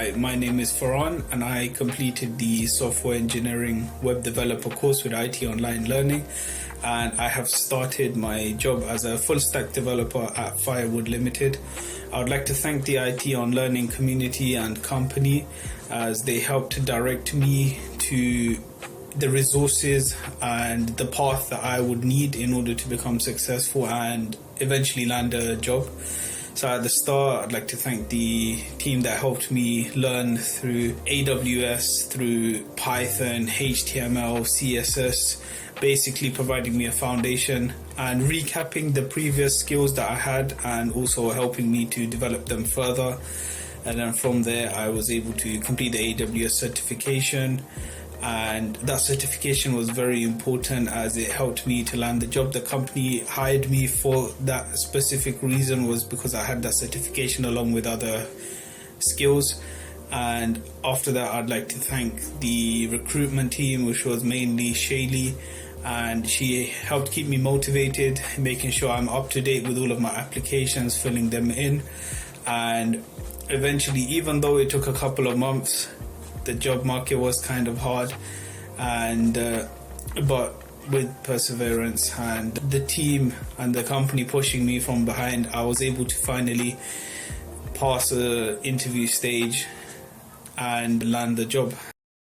Hi, my name is Faran and I completed the software engineering web developer course with ITonlinelearning, and I have started my job as a Fullstack Developer at Firewood Limited. I would like to thank the ITonlineLearning community and company as they helped to direct me to the resources and the path that I would need in order to become successful and eventually land a job. So at the start, I'd like to thank the team that helped me learn through AWS, through Python, HTML, CSS, basically providing me a foundation and recapping the previous skills that I had and also helping me to develop them further. And then from there, I was able to complete the AWS certification. And that certification was very important as it helped me to land the job. The company hired me for that specific reason, was because I had that certification along with other skills. And after that, I'd like to thank the recruitment team, which was mainly Shaylee, and she helped keep me motivated, making sure I'm up to date with all of my applications, filling them in. And eventually, even though it took a couple of months, the job market was kind of hard, and but with perseverance and the team and the company pushing me from behind, I was able to finally pass the interview stage and land the job.